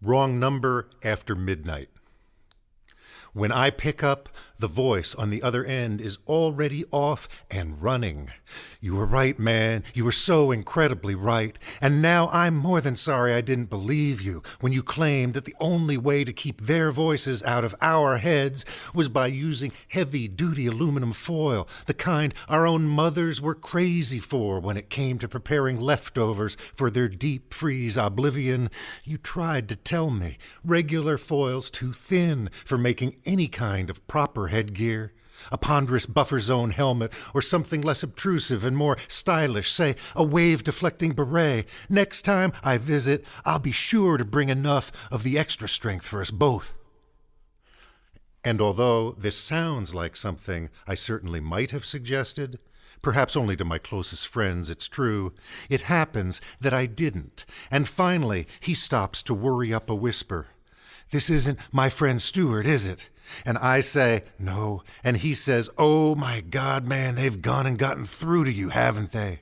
Wrong number after midnight. When I pick up, the voice on the other end is already off and running. You were right, man. You were so incredibly right. And now I'm more than sorry I didn't believe you when you claimed that the only way to keep their voices out of our heads was by using heavy-duty aluminum foil, the kind our own mothers were crazy for when it came to preparing leftovers for their deep freeze oblivion. You tried to tell me regular foil's too thin for making any kind of proper headgear, a ponderous buffer zone helmet, or something less obtrusive and more stylish, say a wave-deflecting beret. Next time I visit, I'll be sure to bring enough of the extra strength for us both. And although this sounds like something I certainly might have suggested, perhaps only to my closest friends, it's true, it happens that I didn't, and finally he stops to worry up a whisper. "This isn't my friend Stuart, is it?" And I say, "No." And he says, "Oh my God, man, they've gone and gotten through to you, haven't they?"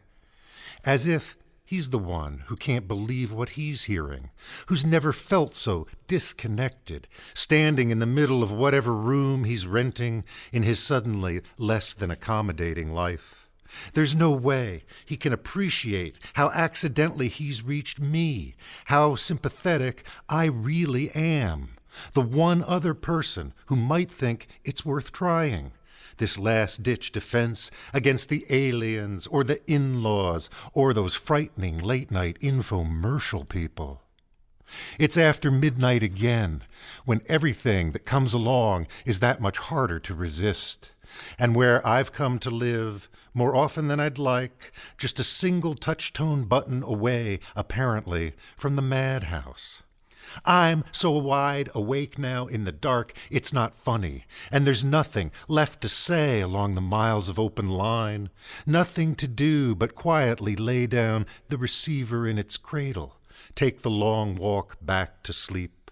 As if he's the one who can't believe what he's hearing, who's never felt so disconnected, standing in the middle of whatever room he's renting in his suddenly less than accommodating life. There's no way he can appreciate how accidentally he's reached me, how sympathetic I really am, the one other person who might think it's worth trying, this last-ditch defense against the aliens or the in-laws or those frightening late-night infomercial people. It's after midnight again, when everything that comes along is that much harder to resist, and where I've come to live, more often than I'd like, just a single touch-tone button away, apparently, from the madhouse. I'm so wide awake now in the dark, it's not funny, and there's nothing left to say along the miles of open line, nothing to do but quietly lay down the receiver in its cradle, take the long walk back to sleep.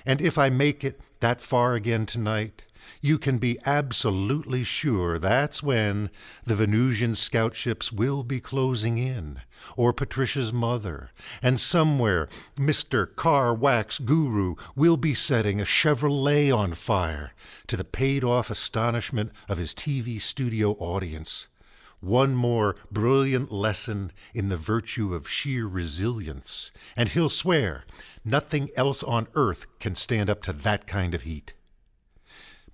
And if I make it that far again tonight, you can be absolutely sure that's when the Venusian scout ships will be closing in, or Patricia's mother, and somewhere Mr. Car Wax Guru will be setting a Chevrolet on fire to the paid-off astonishment of his TV studio audience. One more brilliant lesson in the virtue of sheer resilience, and he'll swear nothing else on earth can stand up to that kind of heat.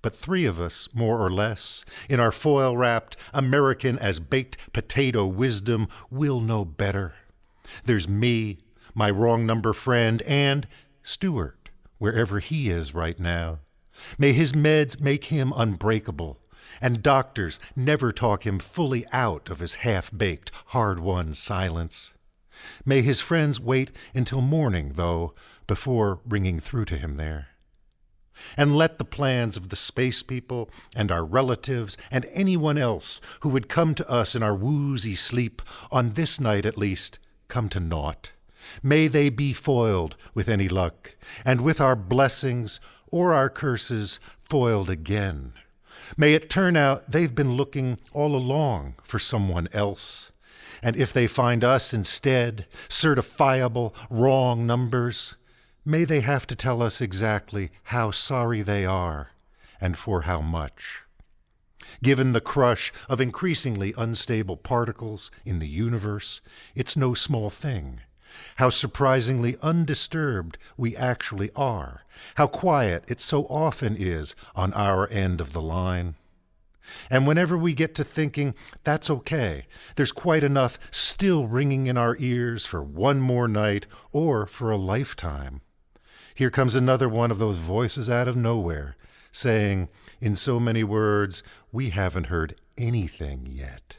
But three of us, more or less, in our foil-wrapped, American-as-baked potato wisdom, will know better. There's me, my wrong-number friend, and Stuart, wherever he is right now. May his meds make him unbreakable, and doctors never talk him fully out of his half-baked, hard-won silence. May his friends wait until morning, though, before ringing through to him there. And let the plans of the space people and our relatives and anyone else who would come to us in our woozy sleep, on this night at least, come to naught. May they be foiled with any luck, and with our blessings or our curses foiled again. May it turn out they've been looking all along for someone else. And if they find us instead, certifiable wrong numbers, may they have to tell us exactly how sorry they are and for how much. Given the crush of increasingly unstable particles in the universe, it's no small thing. How surprisingly undisturbed we actually are, how quiet it so often is on our end of the line. And whenever we get to thinking that's okay, there's quite enough still ringing in our ears for one more night or for a lifetime. Here comes another one of those voices out of nowhere, saying, in so many words, we haven't heard anything yet.